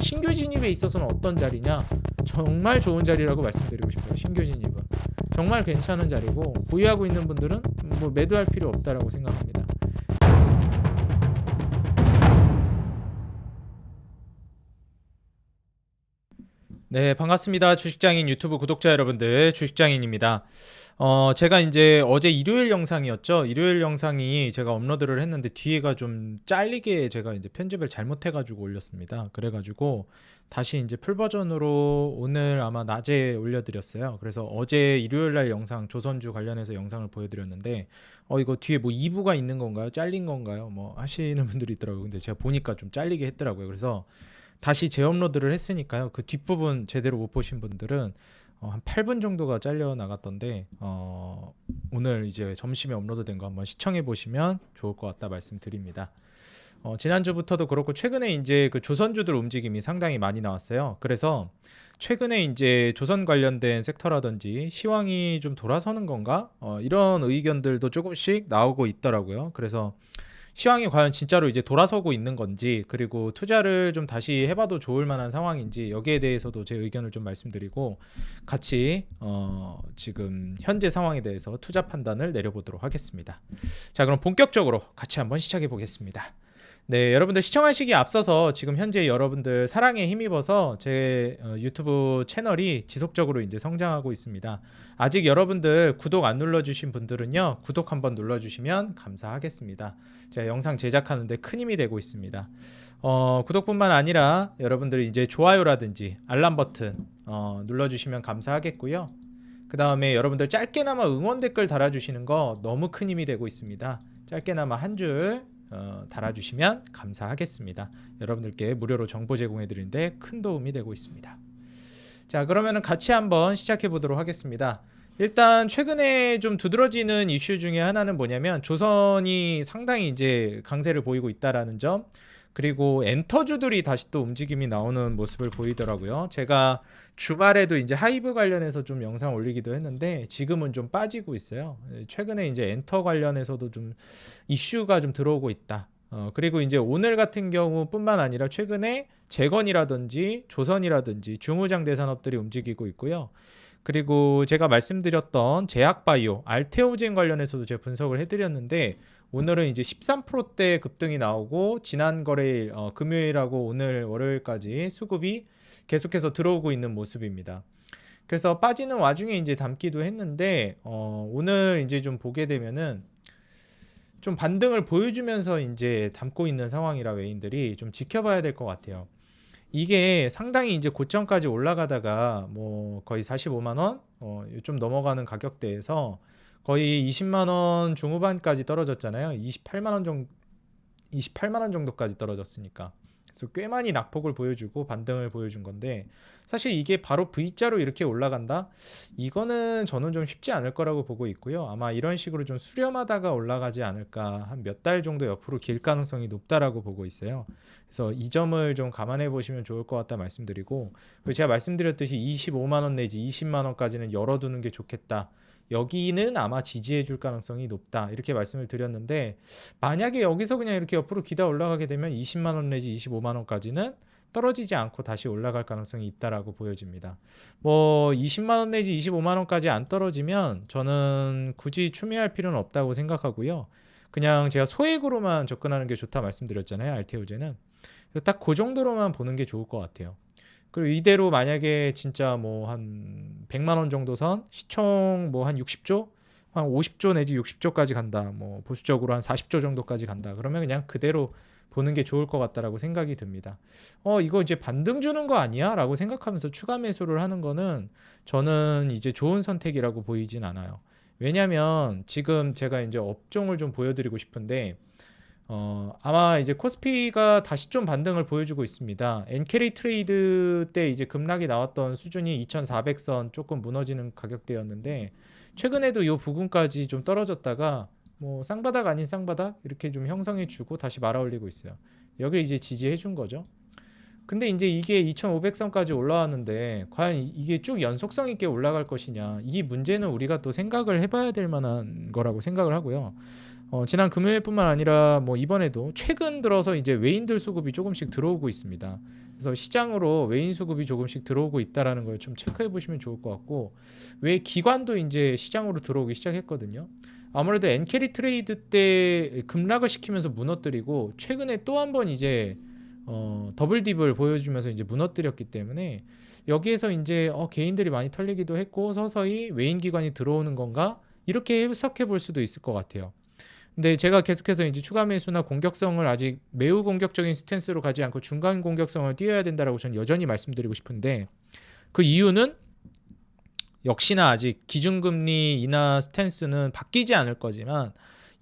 신규 진입에 있어서는 어떤 자리냐? 정말 좋은 자리라고 말씀드리고 싶어요. 신규 진입은 정말 괜찮은 자리고, 보유하고 있는 분들은 뭐 매도할 필요 없다라고 생각합니다. 네, 반갑습니다. 주식장인 유튜브 구독자 여러분들, 주식장인입니다. 제가 이제 어제 일요일 영상이었죠. 일요일 영상이 제가 업로드를 했는데 뒤에가 좀 잘리게 제가 이제 편집을 잘못해가지고 올렸습니다. 그래가지고 다시 이제 풀 버전으로 오늘 아마 낮에 올려드렸어요. 그래서 어제 일요일 날 영상, 조선주 관련해서 영상을 보여드렸는데, 이거 뒤에 뭐 2부가 있는 건가요? 잘린 건가요? 뭐 하시는 분들이 있더라고요. 근데 제가 보니까 좀 잘리게 했더라고요. 그래서 다시 재업로드를 했으니까요. 그 뒷부분 제대로 못 보신 분들은 한 8분 정도가 잘려 나갔던데, 오늘 이제 점심에 업로드된 거 한번 시청해 보시면 좋을 것 같다 말씀드립니다. 지난주부터도 그렇고 최근에 이제 그 조선주들 움직임이 상당히 많이 나왔어요. 그래서 최근에 이제 조선 관련된 섹터라든지 시황이 좀 돌아서는 건가? 이런 의견들도 조금씩 나오고 있더라고요. 그래서 시황이 과연 진짜로 이제 돌아서고 있는 건지, 그리고 투자를 좀 다시 해봐도 좋을 만한 상황인지, 여기에 대해서도 제 의견을 좀 말씀드리고 같이 지금 현재 상황에 대해서 투자 판단을 내려보도록 하겠습니다. 자, 그럼 본격적으로 같이 한번 시작해 보겠습니다. 네, 여러분들 시청하시기에 앞서서 지금 현재 여러분들 사랑에 힘입어서 제 유튜브 채널이 지속적으로 이제 성장하고 있습니다. 아직 여러분들 구독 안 눌러주신 분들은요, 구독 한번 눌러주시면 감사하겠습니다. 제가 영상 제작하는데 큰 힘이 되고 있습니다. 구독뿐만 아니라 여러분들 이제 좋아요라든지 알람 버튼 눌러주시면 감사하겠고요. 그 다음에 여러분들 짧게나마 응원 댓글 달아주시는 거 너무 큰 힘이 되고 있습니다. 짧게나마 한 줄 달아주시면 감사하겠습니다. 여러분들께 무료로 정보 제공해 드리는데 큰 도움이 되고 있습니다. 자, 그러면은 같이 한번 시작해 보도록 하겠습니다. 일단 최근에 좀 두드러지는 이슈 중에 하나는 뭐냐면, 조선이 상당히 이제 강세를 보이고 있다라는 점, 그리고 엔터주들이 다시 또 움직임이 나오는 모습을 보이더라고요. 제가 주말에도 이제 하이브 관련해서 좀 영상 올리기도 했는데 지금은 좀 빠지고 있어요. 최근에 이제 엔터 관련해서도 좀 이슈가 좀 들어오고 있다. 그리고 이제 오늘 같은 경우뿐만 아니라 최근에 재건이라든지 조선이라든지 중후장 대산업들이 움직이고 있고요. 그리고 제가 말씀드렸던 제약바이오, 알테오젠 관련해서도 제가 분석을 해드렸는데, 오늘은 이제 13%대 급등이 나오고, 지난 거래일 금요일하고 오늘 월요일까지 수급이 계속해서 들어오고 있는 모습입니다. 그래서 빠지는 와중에 이제 담기도 했는데, 오늘 이제 좀 보게 되면은 좀 반등을 보여주면서 이제 담고 있는 상황이라 외인들이 좀 지켜봐야 될 것 같아요. 이게 상당히 이제 고점까지 올라가다가 뭐 거의 45만 원, 좀 넘어가는 가격대에서 거의 20만 원 중후반까지 떨어졌잖아요. 28만 원 정도까지 떨어졌으니까. 그래서 꽤 많이 낙폭을 보여주고 반등을 보여준 건데, 사실 이게 바로 V자로 이렇게 올라간다? 이거는 저는 좀 쉽지 않을 거라고 보고 있고요. 아마 이런 식으로 좀 수렴하다가 올라가지 않을까, 한 몇 달 정도 옆으로 길 가능성이 높다라고 보고 있어요. 그래서 이 점을 좀 감안해 보시면 좋을 것 같다 말씀드리고, 그리고 제가 말씀드렸듯이 25만 원 내지 20만 원까지는 열어두는 게 좋겠다. 여기는 아마 지지해 줄 가능성이 높다, 이렇게 말씀을 드렸는데, 만약에 여기서 그냥 이렇게 옆으로 기다 올라가게 되면 20만 원 내지 25만 원까지는 떨어지지 않고 다시 올라갈 가능성이 있다라고 보여집니다. 뭐 20만 원 내지 25만 원까지 안 떨어지면 저는 굳이 추미할 필요는 없다고 생각하고요. 그냥 제가 소액으로만 접근하는 게 좋다 말씀드렸잖아요, 알테오제는. 딱 그 정도로만 보는 게 좋을 것 같아요. 그리고 이대로 만약에 진짜 뭐 한 100만 원 정도 선, 시총 뭐 한 60조, 한 50조 내지 60조까지 간다, 뭐 보수적으로 한 40조 정도까지 간다, 그러면 그냥 그대로 보는 게 좋을 것 같다라고 생각이 듭니다. 이거 이제 반등 주는 거 아니야? 라고 생각하면서 추가 매수를 하는 거는 저는 이제 좋은 선택이라고 보이진 않아요. 왜냐면 지금 제가 이제 업종을 좀 보여드리고 싶은데, 아마 이제 코스피가 다시 좀 반등을 보여주고 있습니다. 엔캐리 트레이드 때 이제 급락이 나왔던 수준이 2400선 조금 무너지는 가격대였는데, 최근에도 이 부근까지 좀 떨어졌다가 뭐 쌍바닥 아닌 쌍바닥 이렇게 좀 형성해 주고 다시 말아 올리고 있어요. 여기 이제 지지해 준 거죠. 근데 이제 이게 2500선까지 올라왔는데 과연 이게 쭉 연속성 있게 올라갈 것이냐, 이 문제는 우리가 또 생각을 해봐야 될 만한 거라고 생각을 하고요. 지난 금요일뿐만 아니라 뭐 이번에도 최근 들어서 이제 외인들 수급이 조금씩 들어오고 있습니다. 그래서 시장으로 외인 수급이 조금씩 들어오고 있다라는 걸 좀 체크해 보시면 좋을 것 같고, 외 기관도 이제 시장으로 들어오기 시작했거든요. 아무래도 엔캐리 트레이드 때 급락을 시키면서 무너뜨리고, 최근에 또 한 번 이제 더블 딥을 보여주면서 이제 무너뜨렸기 때문에, 여기에서 이제 개인들이 많이 털리기도 했고 서서히 외인 기관이 들어오는 건가, 이렇게 해석해 볼 수도 있을 것 같아요. 근데 제가 계속해서 이제 추가 매수나 공격성을 아직 매우 공격적인 스탠스로 가지 않고 중간 공격성을 띄어야 된다라고 저는 여전히 말씀드리고 싶은데, 그 이유는 역시나 아직 기준금리 인하 스탠스는 바뀌지 않을 거지만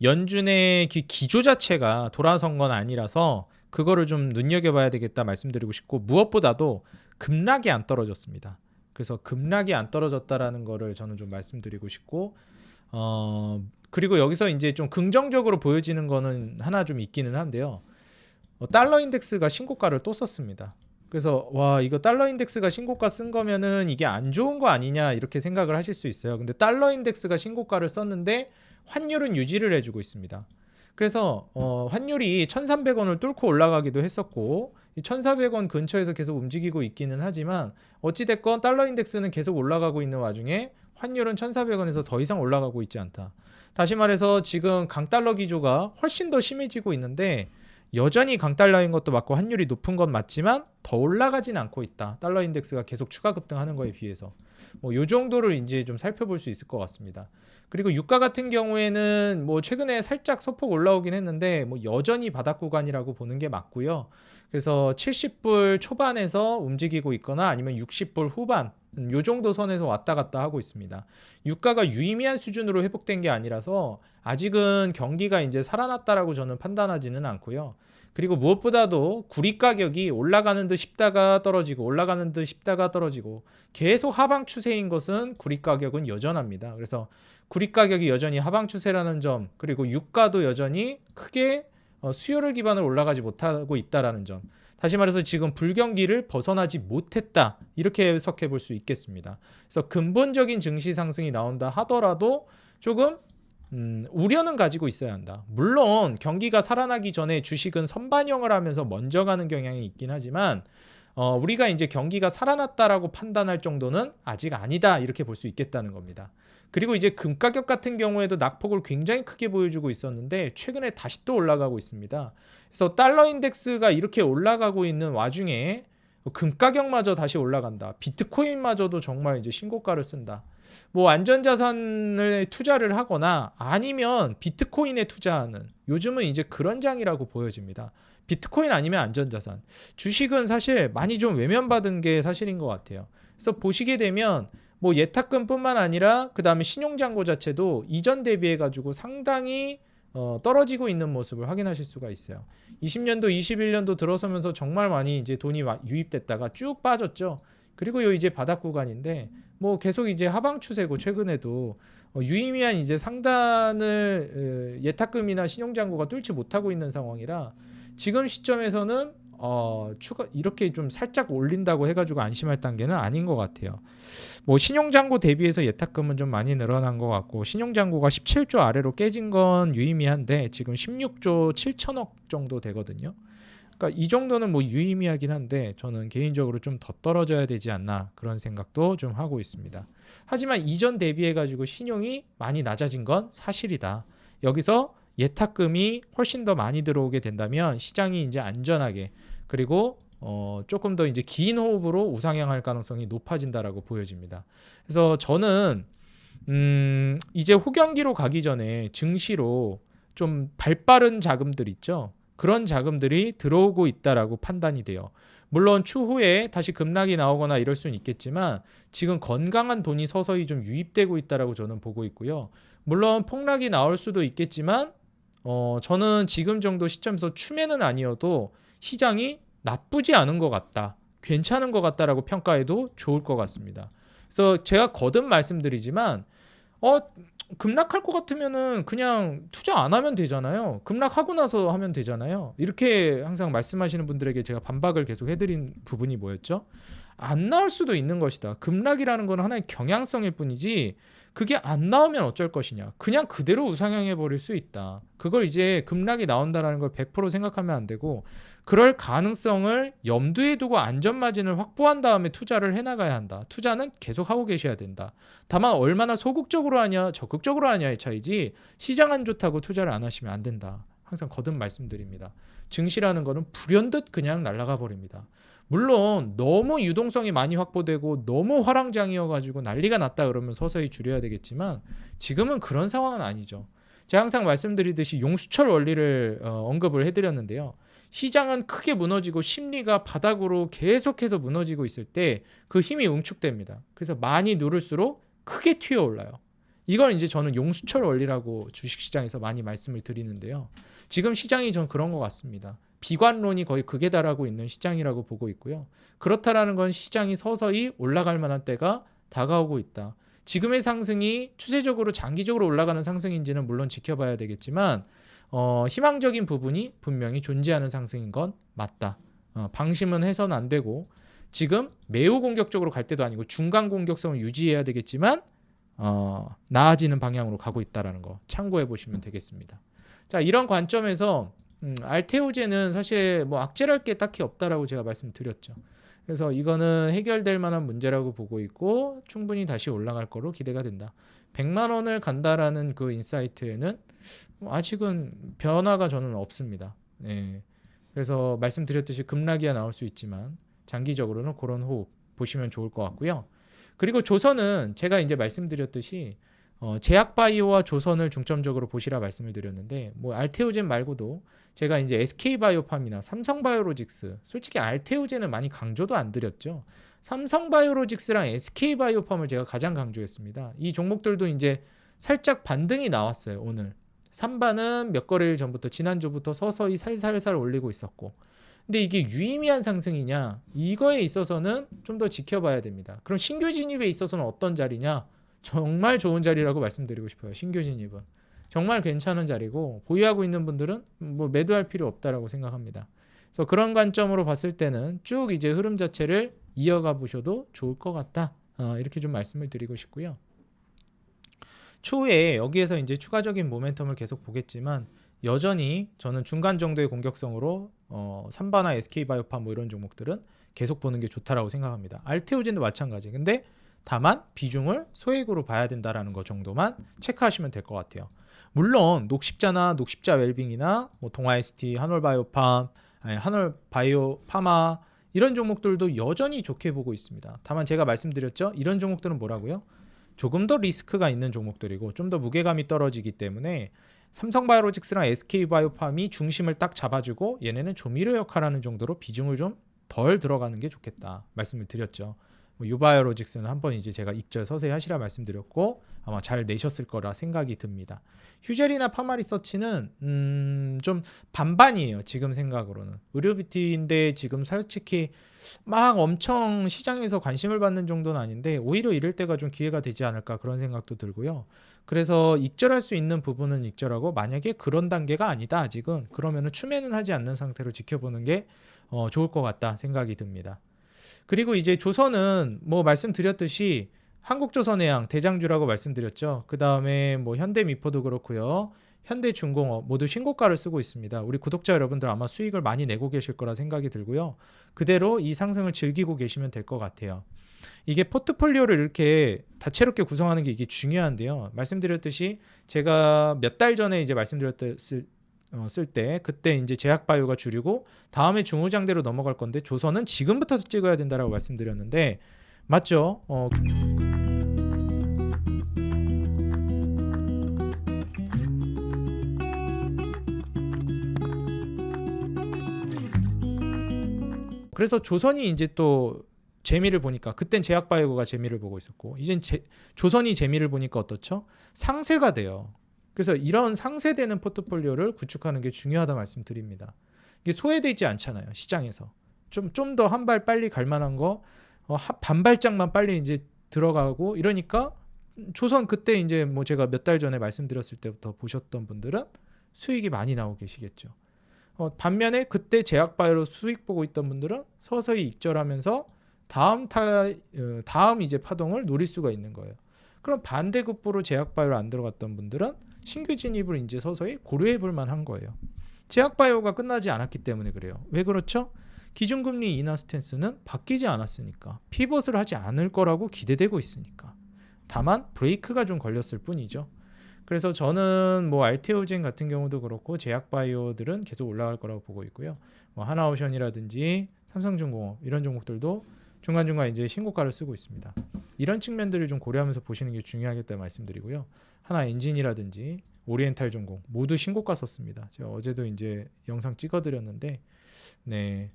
연준의 기조 자체가 돌아선 건 아니라서 그거를 좀 눈여겨봐야 되겠다 말씀드리고 싶고, 무엇보다도 급락이 안 떨어졌습니다. 그래서 급락이 안 떨어졌다라는 거를 저는 좀 말씀드리고 싶고, 그리고 여기서 이제 좀 긍정적으로 보여지는 거는 하나 좀 있기는 한데요. 달러 인덱스가 신고가를 또 썼습니다. 그래서 와, 이거 달러 인덱스가 신고가 쓴 거면은 이게 안 좋은 거 아니냐 이렇게 생각을 하실 수 있어요. 근데 달러 인덱스가 신고가를 썼는데 환율은 유지를 해주고 있습니다. 그래서 환율이 1,300원을 뚫고 올라가기도 했었고, 이 1,400원 근처에서 계속 움직이고 있기는 하지만 어찌됐건 달러 인덱스는 계속 올라가고 있는 와중에 환율은 1,400원에서 더 이상 올라가고 있지 않다. 다시 말해서 지금 강달러 기조가 훨씬 더 심해지고 있는데, 여전히 강달러인 것도 맞고 환율이 높은 건 맞지만 더 올라가진 않고 있다. 달러 인덱스가 계속 추가 급등하는 거에 비해서. 요 정도를 이제 좀 살펴볼 수 있을 것 같습니다. 그리고 유가 같은 경우에는 뭐 최근에 살짝 소폭 올라오긴 했는데 뭐 여전히 바닥 구간이라고 보는 게 맞고요. 그래서 70불 초반에서 움직이고 있거나 아니면 60불 후반, 요 정도 선에서 왔다 갔다 하고 있습니다. 유가가 유의미한 수준으로 회복된 게 아니라서 아직은 경기가 이제 살아났다라고 저는 판단하지는 않고요. 그리고 무엇보다도 구리 가격이 올라가는 듯 싶다가 떨어지고 올라가는 듯 싶다가 떨어지고 계속 하방 추세인 것은 구리 가격은 여전합니다. 그래서 구리 가격이 여전히 하방 추세라는 점, 그리고 유가도 여전히 크게 수요를 기반으로 올라가지 못하고 있다라는 점, 다시 말해서 지금 불경기를 벗어나지 못했다, 이렇게 해석해 볼 수 있겠습니다. 그래서 근본적인 증시 상승이 나온다 하더라도 조금 우려는 가지고 있어야 한다. 물론 경기가 살아나기 전에 주식은 선반영을 하면서 먼저 가는 경향이 있긴 하지만 우리가 이제 경기가 살아났다라고 판단할 정도는 아직 아니다, 이렇게 볼 수 있겠다는 겁니다. 그리고 이제 금 가격 같은 경우에도 낙폭을 굉장히 크게 보여주고 있었는데 최근에 다시 또 올라가고 있습니다. 그래서 달러 인덱스가 이렇게 올라가고 있는 와중에 금 가격마저 다시 올라간다. 비트코인마저도 정말 이제 신고가를 쓴다. 뭐 안전자산을 투자를 하거나 아니면 비트코인에 투자하는, 요즘은 이제 그런 장이라고 보여집니다. 비트코인 아니면 안전자산. 주식은 사실 많이 좀 외면받은 게 사실인 것 같아요. 그래서 보시게 되면 뭐 예탁금뿐만 아니라 그 다음에 신용잔고 자체도 이전 대비해 가지고 상당히 떨어지고 있는 모습을 확인하실 수가 있어요. 20년도, 21년도 들어서면서 정말 많이 이제 돈이 유입됐다가 쭉 빠졌죠. 그리고 요 이제 바닥 구간인데 뭐 계속 이제 하방 추세고, 최근에도 유의미한 이제 상단을 예탁금이나 신용잔고가 뚫지 못하고 있는 상황이라 지금 시점에서는 추가 이렇게 좀 살짝 올린다고 해가지고 안심할 단계는 아닌 것 같아요. 뭐 신용잔고 대비해서 예탁금은 좀 많이 늘어난 것 같고, 신용잔고가 17조 아래로 깨진 건 유의미한데 지금 16조 7천억 정도 되거든요. 그러니까 이 정도는 뭐 유의미하긴 한데 저는 개인적으로 좀 더 떨어져야 되지 않나, 그런 생각도 좀 하고 있습니다. 하지만 이전 대비해 가지고 신용이 많이 낮아진 건 사실이다. 여기서 예탁금이 훨씬 더 많이 들어오게 된다면 시장이 이제 안전하게, 그리고 조금 더 이제 긴 호흡으로 우상향할 가능성이 높아진다라고 보여집니다. 그래서 저는 이제 후경기로 가기 전에 증시로 좀 발빠른 자금들 있죠. 그런 자금들이 들어오고 있다라고 판단이 돼요. 물론 추후에 다시 급락이 나오거나 이럴 수는 있겠지만 지금 건강한 돈이 서서히 좀 유입되고 있다라고 저는 보고 있고요. 물론 폭락이 나올 수도 있겠지만 저는 지금 정도 시점에서 추매는 아니어도 시장이 나쁘지 않은 것 같다, 괜찮은 것 같다라고 평가해도 좋을 것 같습니다. 그래서 제가 거듭 말씀드리지만 급락할 것 같으면은 그냥 투자 안 하면 되잖아요. 급락하고 나서 하면 되잖아요. 이렇게 항상 말씀하시는 분들에게 제가 반박을 계속 해드린 부분이 뭐였죠? 안 나올 수도 있는 것이다. 급락이라는 건 하나의 경향성일 뿐이지 그게 안 나오면 어쩔 것이냐. 그냥 그대로 우상향해 버릴 수 있다. 그걸 이제 급락이 나온다라는 걸 100% 생각하면 안 되고 그럴 가능성을 염두에 두고 안전마진을 확보한 다음에 투자를 해나가야 한다. 투자는 계속 하고 계셔야 된다. 다만 얼마나 소극적으로 하냐 적극적으로 하냐의 차이지 시장 안 좋다고 투자를 안 하시면 안 된다. 항상 거듭 말씀드립니다. 증시라는 거는 불현듯 그냥 날아가 버립니다. 물론 너무 유동성이 많이 확보되고 너무 화랑장이어가지고 난리가 났다 그러면 서서히 줄여야 되겠지만 지금은 그런 상황은 아니죠. 제가 항상 말씀드리듯이 용수철 원리를 언급을 해드렸는데요. 시장은 크게 무너지고 심리가 바닥으로 계속해서 무너지고 있을 때 그 힘이 응축됩니다. 그래서 많이 누를수록 크게 튀어 올라요. 이걸 이제 저는 용수철 원리라고 주식시장에서 많이 말씀을 드리는데요. 지금 시장이 전 그런 것 같습니다. 비관론이 거의 극에 달하고 있는 시장이라고 보고 있고요. 그렇다라는 건 시장이 서서히 올라갈 만한 때가 다가오고 있다. 지금의 상승이 추세적으로 장기적으로 올라가는 상승인지는 물론 지켜봐야 되겠지만 희망적인 부분이 분명히 존재하는 상승인 건 맞다. 방심은 해서는 안 되고 지금 매우 공격적으로 갈 때도 아니고 중간 공격성을 유지해야 되겠지만 나아지는 방향으로 가고 있다는 거 참고해 보시면 되겠습니다. 자, 이런 관점에서 알테오제는 사실 뭐 악재랄 게 딱히 없다라고 제가 말씀드렸죠. 그래서 이거는 해결될 만한 문제라고 보고 있고 충분히 다시 올라갈 거로 기대가 된다. 100만 원을 간다라는 그 인사이트에는 아직은 변화가 저는 없습니다. 네. 그래서 말씀드렸듯이 급락이야 나올 수 있지만 장기적으로는 그런 호흡 보시면 좋을 것 같고요. 그리고 조선은 제가 이제 말씀드렸듯이 제약바이오와 조선을 중점적으로 보시라 말씀을 드렸는데 뭐 알테오젠 말고도 제가 이제 SK바이오팜이나 삼성바이오로직스 솔직히 알테오젠은 많이 강조도 안 드렸죠. 삼성바이오로직스랑 SK바이오팜을 제가 가장 강조했습니다. 이 종목들도 이제 살짝 반등이 나왔어요. 오늘 3반은 몇 거래일 전부터 지난주부터 서서히 살살살 올리고 있었고 근데 이게 유의미한 상승이냐 이거에 있어서는 좀 더 지켜봐야 됩니다. 그럼 신규 진입에 있어서는 어떤 자리냐 정말 좋은 자리라고 말씀드리고 싶어요. 신규 진입은 정말 괜찮은 자리고 보유하고 있는 분들은 뭐 매도할 필요 없다라고 생각합니다. 그래서 그런 관점으로 봤을 때는 쭉 이제 흐름 자체를 이어가 보셔도 좋을 것 같다. 이렇게 좀 말씀을 드리고 싶고요. 추후에 여기에서 이제 추가적인 모멘텀을 계속 보겠지만 여전히 저는 중간 정도의 공격성으로 삼바나 SK바이오팜 뭐 이런 종목들은 계속 보는 게 좋다라고 생각합니다. 알테오젠도 마찬가지. 근데 다만 비중을 소액으로 봐야 된다라는 것 정도만 체크하시면 될 것 같아요. 물론 녹십자나 녹십자 웰빙이나 뭐 동아ST, 한올바이오팜, 한올바이오파마 이런 종목들도 여전히 좋게 보고 있습니다. 다만 제가 말씀드렸죠. 이런 종목들은 뭐라고요? 조금 더 리스크가 있는 종목들이고 좀 더 무게감이 떨어지기 때문에 삼성바이오로직스랑 SK바이오팜이 중심을 딱 잡아주고 얘네는 조미료 역할하는 정도로 비중을 좀 덜 들어가는 게 좋겠다 말씀을 드렸죠. 유바이오로직스는 한번 이제 제가 입절 서서히 하시라 말씀드렸고 아마 잘 내셨을 거라 생각이 듭니다. 휴젤이나 파마리서치는 좀 반반이에요. 지금 생각으로는 의료뷰티인데 지금 솔직히 막 엄청 시장에서 관심을 받는 정도는 아닌데 오히려 이럴 때가 좀 기회가 되지 않을까 그런 생각도 들고요. 그래서 익절할 수 있는 부분은 익절하고 만약에 그런 단계가 아니다 아직은 그러면은 추매는 하지 않는 상태로 지켜보는 게 좋을 것 같다 생각이 듭니다. 그리고 이제 조선은 뭐 말씀드렸듯이 한국조선해양 대장주라고 말씀드렸죠. 그 다음에 뭐 현대미포도 그렇고요. 현대중공업 모두 신고가를 쓰고 있습니다. 우리 구독자 여러분들 아마 수익을 많이 내고 계실 거라 생각이 들고요. 그대로 이 상승을 즐기고 계시면 될 것 같아요. 이게 포트폴리오를 이렇게 다채롭게 구성하는 게 이게 중요한데요. 말씀드렸듯이 제가 몇 달 전에 이제 쓸 때 그때 이제 제약바이오가 주류고 다음에 중후장대로 넘어갈 건데 조선은 지금부터 찍어야 된다라고 말씀드렸는데 맞죠? 그래서 조선이 이제 또 재미를 보니까 그땐 제약바이오가 재미를 보고 있었고 이젠 조선이 재미를 보니까 어떻죠? 상세가 돼요. 그래서 이런 상세되는 포트폴리오를 구축하는 게 중요하다 말씀드립니다. 이게 소외되어 있지 않잖아요. 시장에서. 좀 더 한 발 빨리 갈 만한 거 반발짝만 빨리 이제 들어가고 이러니까 조선 그때 이제 뭐 제가 몇 달 전에 말씀드렸을 때부터 보셨던 분들은 수익이 많이 나오고 계시겠죠. 반면에 그때 제약바이오로 수익 보고 있던 분들은 서서히 익절하면서 다음 이제 파동을 노릴 수가 있는 거예요. 그럼 반대급부로 제약바이오로 안 들어갔던 분들은 신규 진입을 이제 서서히 고려해 볼 만한 거예요. 제약바이오가 끝나지 않았기 때문에 그래요. 왜 그렇죠? 기준금리 인하 스탠스는 바뀌지 않았으니까, 피벗을 하지 않을 거라고 기대되고 있으니까. 다만 브레이크가 좀 걸렸을 뿐이죠. 그래서 저는 뭐 알테오젠 같은 경우도 그렇고 제약바이오들은 계속 올라갈 거라고 보고 있고요. 뭐 하나오션이라든지 삼성중공업 이런 종목들도 중간중간 이제 신고가를 쓰고 있습니다. 이런 측면들을 좀 고려하면서 보시는 게 중요하겠다 말씀드리고요. 하나엔진이라든지 오리엔탈전공 모두 신고가 썼습니다. 제가 어제도 이제 영상 찍어드렸는데, 네,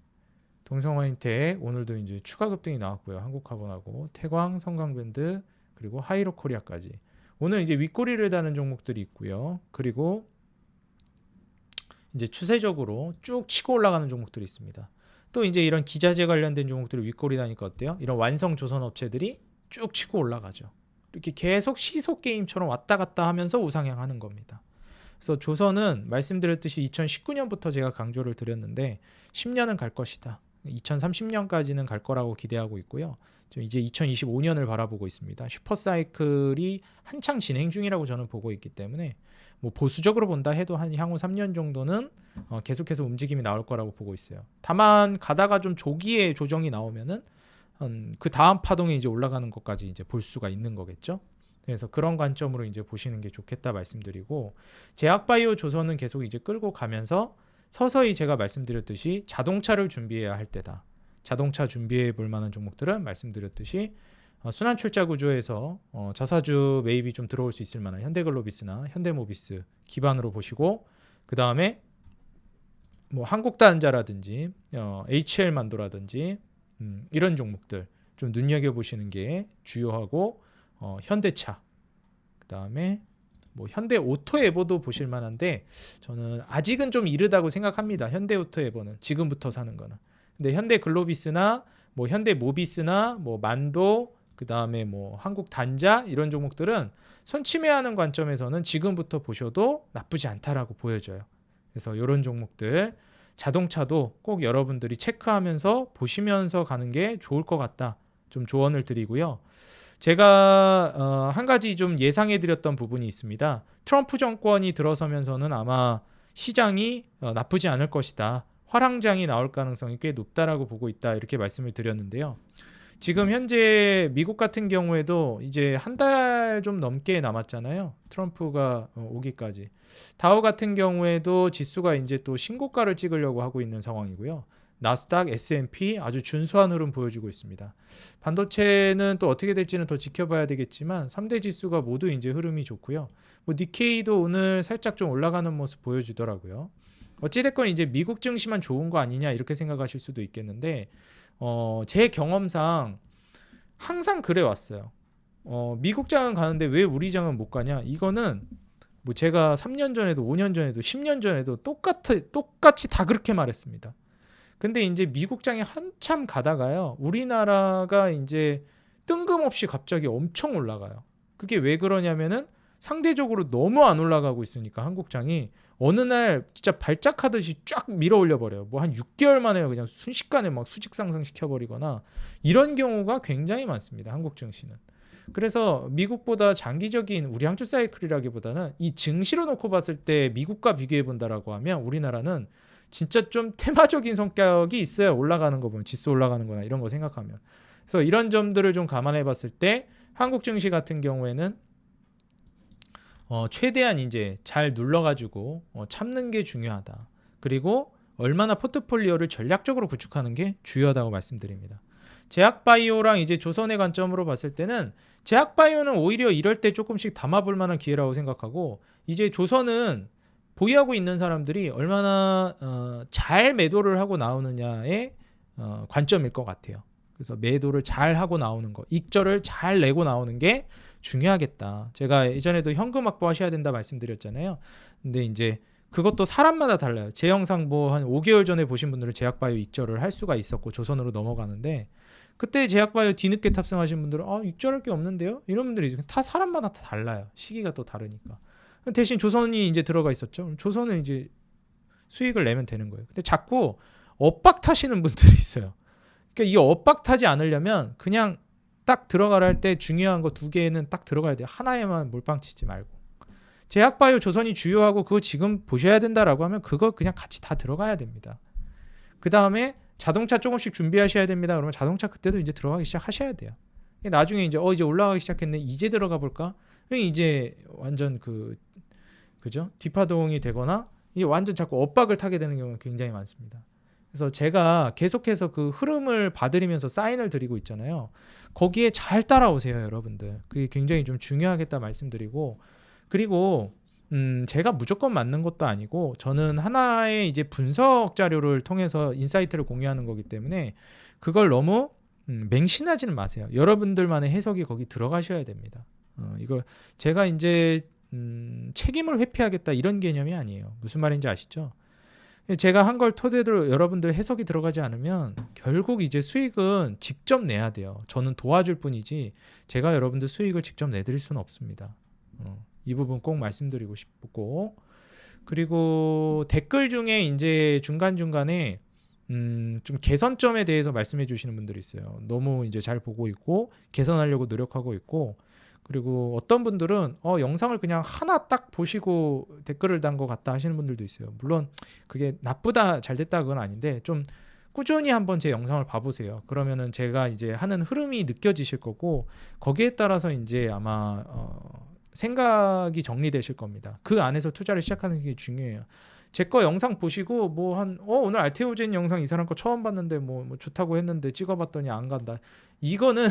동성화인텍 오늘도 이제 추가 급등이 나왔고요. 한국화본하고 태광, 성광밴드 그리고 하이로코리아까지 오늘 이제 윗꼬리를 다는 종목들이 있고요. 그리고 이제 추세적으로 쭉 치고 올라가는 종목들이 있습니다. 또 이제 이런 기자재 관련된 종목들이 윗꼬리 다니까 어때요? 이런 완성 조선 업체들이 쭉 치고 올라가죠. 이렇게 계속 시속 게임처럼 왔다 갔다 하면서 우상향하는 겁니다. 그래서 조선은 말씀드렸듯이 2019년부터 제가 강조를 드렸는데 10년은 갈 것이다. 2030년까지는 갈 거라고 기대하고 있고요. 이제 2025년을 바라보고 있습니다. 슈퍼사이클이 한창 진행 중이라고 저는 보고 있기 때문에 뭐 보수적으로 본다 해도 한 향후 3년 정도는 계속해서 움직임이 나올 거라고 보고 있어요. 다만 가다가 좀 조기에 조정이 나오면은 그 다음 파동에 이제 올라가는 것까지 이제 볼 수가 있는 거겠죠. 그래서 그런 관점으로 이제 보시는 게 좋겠다 말씀드리고, 제약바이오 조선은 계속 이제 끌고 가면서 서서히 제가 말씀드렸듯이 자동차를 준비해야 할 때다. 자동차 준비해 볼 만한 종목들은 말씀드렸듯이 순환 출자 구조에서 자사주 매입이 좀 들어올 수 있을 만한 현대글로비스나 현대모비스 기반으로 보시고, 그 다음에 뭐 한국단자라든지 HL만도라든지 이런 종목들 좀 눈여겨보시는 게 주요하고, 현대차, 그 다음에 뭐 현대오토에버도 보실 만한데 저는 아직은 좀 이르다고 생각합니다. 현대오토에버는 지금부터 사는 거는. 근데 현대글로비스나 뭐 현대모비스나 뭐 만도, 그 다음에 뭐 한국단자 이런 종목들은 선침해하는 관점에서는 지금부터 보셔도 나쁘지 않다라고 보여져요. 그래서 이런 종목들 자동차도 꼭 여러분들이 체크하면서 보시면서 가는 게 좋을 것 같다, 좀 조언을 드리고요. 제가 한 가지 좀 예상해 드렸던 부분이 있습니다. 트럼프 정권이 들어서면서는 아마 시장이 나쁘지 않을 것이다, 화랑장이 나올 가능성이 꽤 높다라고 보고 있다, 이렇게 말씀을 드렸는데요. 지금 현재 미국 같은 경우에도 이제 한 달 좀 넘게 남았잖아요. 트럼프가 오기까지. 다우 같은 경우에도 지수가 이제 또 신고가를 찍으려고 하고 있는 상황이고요. 나스닥, S&P 아주 준수한 흐름 보여주고 있습니다. 반도체는 또 어떻게 될지는 더 지켜봐야 되겠지만 3대 지수가 모두 이제 흐름이 좋고요. 뭐 니케이도 오늘 살짝 좀 올라가는 모습 보여주더라고요. 어찌됐건 이제 미국 증시만 좋은 거 아니냐 이렇게 생각하실 수도 있겠는데 제 경험상 항상 그래 왔어요. 미국 장은 가는데 왜 우리 장은 못 가냐? 이거는 뭐 제가 3년 전에도 5년 전에도 10년 전에도 똑같이 다 그렇게 말했습니다. 근데 이제 미국장에 한참 가다가요, 우리나라가 이제 뜬금없이 갑자기 엄청 올라가요. 그게 왜 그러냐면은 상대적으로 너무 안 올라가고 있으니까 한국장이 어느 날 진짜 발작하듯이 쫙 밀어 올려 버려요. 뭐 한 6개월 만에 그냥 순식간에 막 수직 상승시켜 버리거나 이런 경우가 굉장히 많습니다, 한국 증시는. 그래서 미국보다 장기적인 우리 한주 사이클이라기보다는 이 증시로 놓고 봤을 때 미국과 비교해 본다라고 하면 우리나라는 진짜 좀 테마적인 성격이 있어요. 올라가는 거 보면, 지수 올라가는 거나 이런 거 생각하면. 그래서 이런 점들을 좀 감안해 봤을 때 한국 증시 같은 경우에는 최대한 이제 잘 눌러가지고 참는 게 중요하다. 그리고 얼마나 포트폴리오를 전략적으로 구축하는 게 중요하다고 말씀드립니다. 제약바이오랑 이제 조선의 관점으로 봤을 때는 제약바이오는 오히려 이럴 때 조금씩 담아볼 만한 기회라고 생각하고, 이제 조선은 보유하고 있는 사람들이 얼마나 잘 매도를 하고 나오느냐의 관점일 것 같아요. 그래서 매도를 잘 하고 나오는 거, 익절을 잘 내고 나오는 게 중요하겠다. 제가 예전에도 현금 확보하셔야 된다 말씀드렸잖아요. 근데 이제 그것도 사람마다 달라요. 제 영상 뭐 한 5개월 전에 보신 분들은 제약바이오 익절을 할 수가 있었고 조선으로 넘어가는데, 그때 제약바이오 뒤늦게 탑승하신 분들은 익절할 게 없는데요? 이런 분들이 다 사람마다 다 달라요. 시기가 또 다르니까. 대신 조선이 이제 들어가 있었죠. 그럼 조선은 이제 수익을 내면 되는 거예요. 근데 자꾸 엇박 타시는 분들이 있어요. 그러니까 이 엇박 타지 않으려면 그냥 딱 들어가라 할 때 중요한 거 2개는 딱 들어가야 돼요. 하나에만 몰빵 치지 말고. 제약바이오 조선이 주요하고 그거 지금 보셔야 된다라고 하면 그거 그냥 같이 다 들어가야 됩니다. 그 다음에 자동차 조금씩 준비하셔야 됩니다. 그러면 자동차 그때도 이제 들어가기 시작하셔야 돼요. 나중에 이제 이제 올라가기 시작했네. 이제 들어가 볼까? 이제 완전 그죠? 뒷파동이 되거나 이게 완전 자꾸 엇박을 타게 되는 경우가 굉장히 많습니다. 그래서 제가 계속해서 그 흐름을 봐드리면서 사인을 드리고 있잖아요. 거기에 잘 따라오세요, 여러분들. 그게 굉장히 좀 중요하겠다 말씀드리고, 그리고 제가 무조건 맞는 것도 아니고 저는 하나의 이제 분석 자료를 통해서 인사이트를 공유하는 거기 때문에 그걸 너무 맹신하지는 마세요. 여러분들만의 해석이 거기 들어가셔야 됩니다. 이거 제가 이제 책임을 회피하겠다 이런 개념이 아니에요. 무슨 말인지 아시죠? 제가 한 걸 토대로 여러분들 해석이 들어가지 않으면 결국 이제 수익은 직접 내야 돼요. 저는 도와줄 뿐이지 제가 여러분들 수익을 직접 내드릴 수는 없습니다. 이 부분 꼭 말씀드리고 싶고, 그리고 댓글 중에 이제 중간중간에 좀 개선점에 대해서 말씀해 주시는 분들이 있어요. 너무 이제 잘 보고 있고 개선하려고 노력하고 있고, 그리고 어떤 분들은 영상을 그냥 하나 딱 보시고 댓글을 단 것 같다 하시는 분들도 있어요. 물론 그게 나쁘다 잘 됐다 그건 아닌데 좀 꾸준히 한번 제 영상을 봐보세요. 그러면은 제가 이제 하는 흐름이 느껴지실 거고 거기에 따라서 이제 아마 생각이 정리되실 겁니다. 그 안에서 투자를 시작하는 게 중요해요. 제 거 영상 보시고 오늘 알테오젠 영상 이 사람 거 처음 봤는데 뭐 좋다고 했는데 찍어봤더니 안 간다. 이거는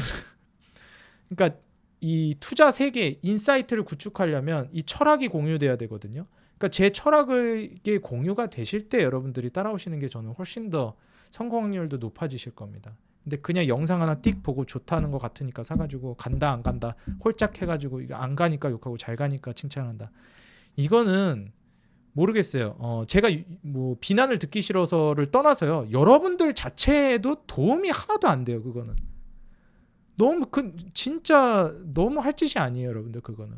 그러니까 이 투자 세계 인사이트를 구축하려면 이 철학이 공유돼야 되거든요. 그러니까 제 철학이 공유가 되실 때 여러분들이 따라오시는 게 저는 훨씬 더 성공 확률도 높아지실 겁니다. 근데 그냥 영상 하나 띡 보고 좋다는 것 같으니까 사가지고 간다 안 간다 홀짝 해가지고 이거 안 가니까 욕하고 잘 가니까 칭찬한다. 이거는 모르겠어요. 제가 뭐 비난을 듣기 싫어서를 떠나서요. 여러분들 자체에도 도움이 하나도 안 돼요. 그거는 너무 진짜 너무 할 짓이 아니에요, 여러분들. 그거는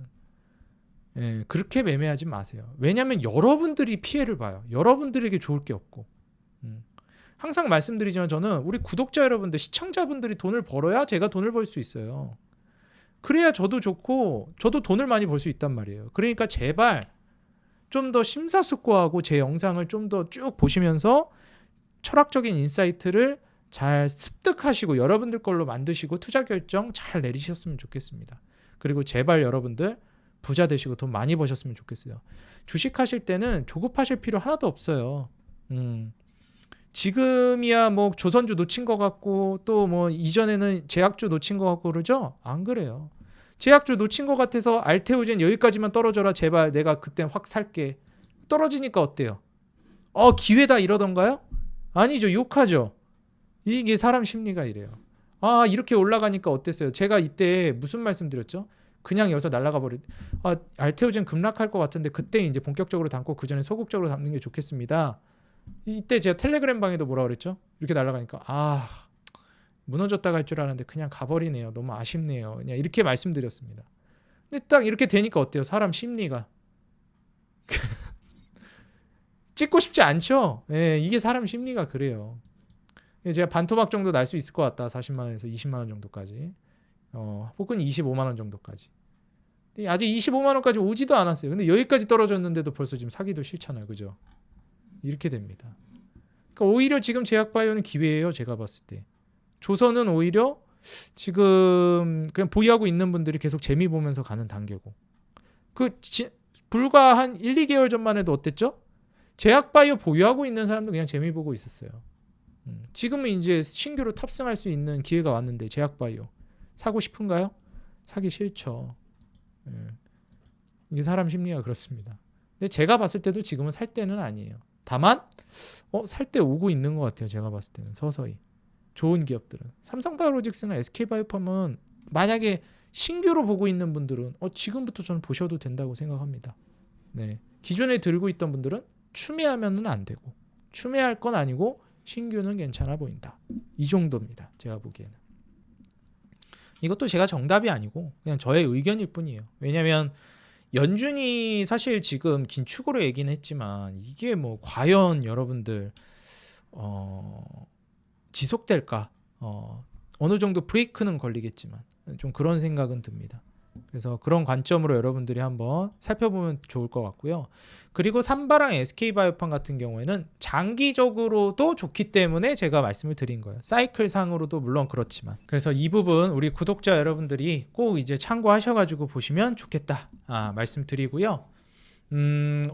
그렇게 매매하지 마세요. 왜냐하면 여러분들이 피해를 봐요. 여러분들에게 좋을 게 없고. 항상 말씀드리지만 저는 우리 구독자 여러분들, 시청자분들이 돈을 벌어야 제가 돈을 벌 수 있어요. 그래야 저도 좋고 저도 돈을 많이 벌 수 있단 말이에요. 그러니까 제발 좀 더 심사숙고하고 제 영상을 좀 더 쭉 보시면서 철학적인 인사이트를 잘 습득하시고 여러분들 걸로 만드시고 투자 결정 잘 내리셨으면 좋겠습니다. 그리고 제발 여러분들 부자 되시고 돈 많이 버셨으면 좋겠어요. 주식하실 때는 조급하실 필요 하나도 없어요. 지금이야 뭐 조선주 놓친 것 같고 또 뭐 이전에는 제약주 놓친 것 같고 그러죠? 안 그래요. 제약주 놓친 것 같아서 알테오젠 여기까지만 떨어져라 제발 내가 그때 확 살게. 떨어지니까 어때요? 기회다 이러던가요? 아니죠. 욕하죠. 이게 사람 심리가 이래요. 이렇게 올라가니까 어땠어요? 제가 이때 무슨 말씀 드렸죠? 그냥 여기서 날아가 알테오젠 급락할 것 같은데 그때 이제 본격적으로 담고 그 전에 소극적으로 담는 게 좋겠습니다. 이때 제가 텔레그램 방에도 뭐라 그랬죠? 이렇게 날아가니까 무너졌다가 할 줄 알았는데 그냥 가버리네요. 너무 아쉽네요. 그냥 이렇게 말씀드렸습니다. 근데 딱 이렇게 되니까 어때요? 사람 심리가 찍고 싶지 않죠? 이게 사람 심리가 그래요. 제가 반토막 정도 날 수 있을 것 같다. 40만 원에서 20만 원 정도까지. 혹은 25만 원 정도까지. 근데 아직 25만 원까지 오지도 않았어요. 근데 여기까지 떨어졌는데도 벌써 지금 사기도 싫잖아요. 그죠? 이렇게 됩니다. 그러니까 오히려 지금 제약바이오는 기회예요. 제가 봤을 때. 조선은 오히려 지금 그냥 보유하고 있는 분들이 계속 재미 보면서 가는 단계고. 불과 한 1, 2개월 전만 해도 어땠죠? 제약바이오 보유하고 있는 사람도 그냥 재미 보고 있었어요. 지금은 이제 신규로 탑승할 수 있는 기회가 왔는데 제약바이오 사고 싶은가요? 사기 싫죠. 이게 사람 심리가 그렇습니다. 근데 제가 봤을 때도 지금은 살 때는 아니에요. 다만 살 때 오고 있는 것 같아요. 제가 봤을 때는 서서히 좋은 기업들은 삼성바이오로직스나 SK바이오팜은 만약에 신규로 보고 있는 분들은 지금부터 저는 보셔도 된다고 생각합니다. 네, 기존에 들고 있던 분들은 추매하면은 안 되고 추매할 건 아니고 신규는 괜찮아 보인다. 이 정도입니다. 제가 보기에는. 이것도 제가 정답이 아니고 그냥 저의 의견일 뿐이에요. 왜냐면 연준이 사실 지금 긴축으로 얘기는 했지만 이게 뭐 과연 여러분들 지속될까? 어느 정도 브레이크는 걸리겠지만 좀 그런 생각은 듭니다. 그래서 그런 관점으로 여러분들이 한번 살펴보면 좋을 것 같고요. 그리고 삼바랑 SK바이오팜 같은 경우에는 장기적으로도 좋기 때문에 제가 말씀을 드린 거예요. 사이클 상으로도 물론 그렇지만. 그래서 이 부분 우리 구독자 여러분들이 꼭 이제 참고하셔가지고 보시면 좋겠다 말씀드리고요.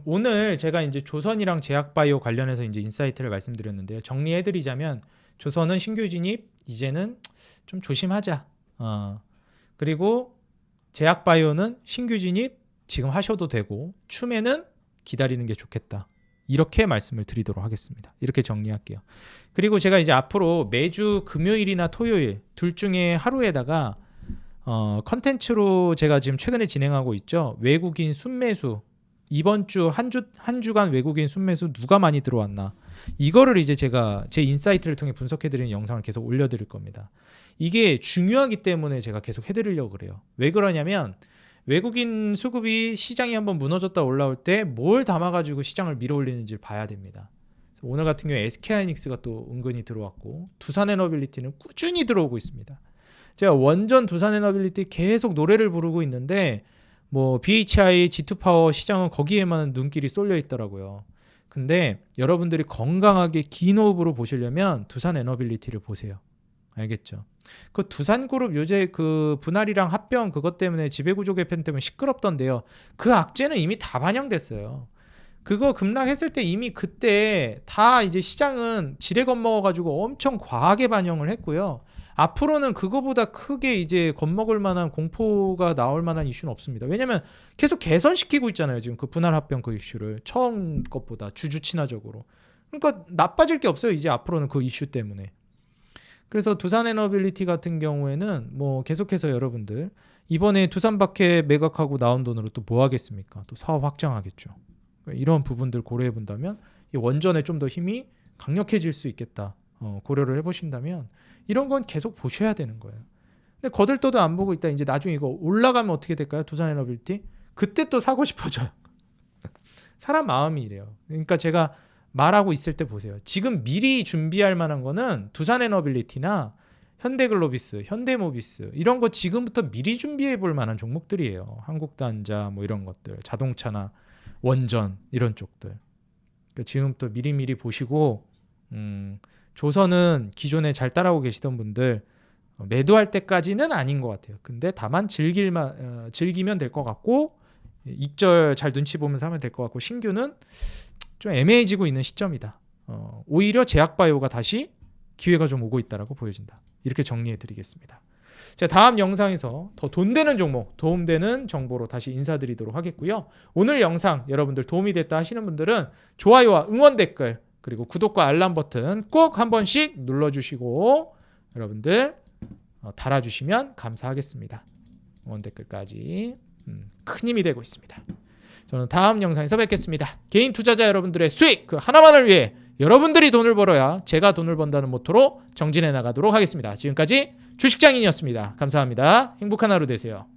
오늘 제가 이제 조선이랑 제약바이오 관련해서 이제 인사이트를 말씀드렸는데요. 정리해드리자면 조선은 신규 진입 이제는 좀 조심하자. 그리고 제약바이오는 신규 진입 지금 하셔도 되고 춤에는 기다리는 게 좋겠다. 이렇게 말씀을 드리도록 하겠습니다. 이렇게 정리할게요. 그리고 제가 이제 앞으로 매주 금요일이나 토요일 둘 중에 하루에다가 컨텐츠로 제가 지금 최근에 진행하고 있죠. 외국인 순매수 이번 주 한 주간 외국인 순매수 누가 많이 들어왔나 이거를 이제 제가 제 인사이트를 통해 분석해드리는 영상을 계속 올려드릴 겁니다. 이게 중요하기 때문에 제가 계속 해드리려고 그래요. 왜 그러냐면 외국인 수급이 시장이 한번 무너졌다 올라올 때 뭘 담아가지고 시장을 밀어올리는지를 봐야 됩니다. 오늘 같은 경우에 SK하이닉스가 또 은근히 들어왔고 두산에너빌리티는 꾸준히 들어오고 있습니다. 제가 원전 두산에너빌리티 계속 노래를 부르고 있는데 뭐 BHI, G2파워 시장은 거기에만 눈길이 쏠려 있더라고요. 근데 여러분들이 건강하게 긴 호흡으로 보시려면 두산에너빌리티를 보세요. 알겠죠? 그 두산그룹 요새 그 분할이랑 합병 그것 때문에 지배구조 개편 때문에 시끄럽던데요. 그 악재는 이미 다 반영됐어요. 그거 급락했을 때 이미 그때 다 이제 시장은 지레 겁먹어가지고 엄청 과하게 반영을 했고요. 앞으로는 그거보다 크게 이제 겁먹을 만한 공포가 나올 만한 이슈는 없습니다. 왜냐면 계속 개선시키고 있잖아요. 지금 그 분할 합병 그 이슈를 처음 것보다 주주 친화적으로. 그러니까 나빠질 게 없어요. 이제 앞으로는 그 이슈 때문에. 그래서 두산에너빌리티 같은 경우에는 뭐 계속해서 여러분들 이번에 두산박해 매각하고 나온 돈으로 또 뭐 하겠습니까? 또 사업 확장하겠죠. 이런 부분들 고려해 본다면 이 원전에 좀 더 힘이 강력해질 수 있겠다. 고려를 해보신다면 이런 건 계속 보셔야 되는 거예요. 근데 거들떠도 안 보고 있다. 이제 나중에 이거 올라가면 어떻게 될까요? 두산에너빌리티? 그때 또 사고 싶어져요. 사람 마음이 이래요. 그러니까 제가 말하고 있을 때 보세요. 지금 미리 준비할 만한 거는 두산에너빌리티나 현대글로비스, 현대모비스 이런 거 지금부터 미리 준비해 볼 만한 종목들이에요. 한국단자 뭐 이런 것들, 자동차나 원전 이런 쪽들. 그러니까 지금부터 미리미리 보시고 조선은 기존에 잘 따라오고 계시던 분들 매도할 때까지는 아닌 것 같아요. 근데 다만 즐기면 될 것 같고 익절 잘 눈치 보면서 하면 될 것 같고 신규는 좀 애매해지고 있는 시점이다. 오히려 제약바이오가 다시 기회가 좀 오고 있다라고 보여진다. 이렇게 정리해드리겠습니다. 자, 다음 영상에서 더 돈되는 종목, 도움되는 정보로 다시 인사드리도록 하겠고요. 오늘 영상 여러분들 도움이 됐다 하시는 분들은 좋아요와 응원 댓글 그리고 구독과 알람 버튼 꼭 한 번씩 눌러주시고 여러분들 달아주시면 감사하겠습니다. 응원 댓글까지 큰 힘이 되고 있습니다. 저는 다음 영상에서 뵙겠습니다. 개인 투자자 여러분들의 수익 그 하나만을 위해 여러분들이 돈을 벌어야 제가 돈을 번다는 모토로 정진해 나가도록 하겠습니다. 지금까지 주식장인이었습니다. 감사합니다. 행복한 하루 되세요.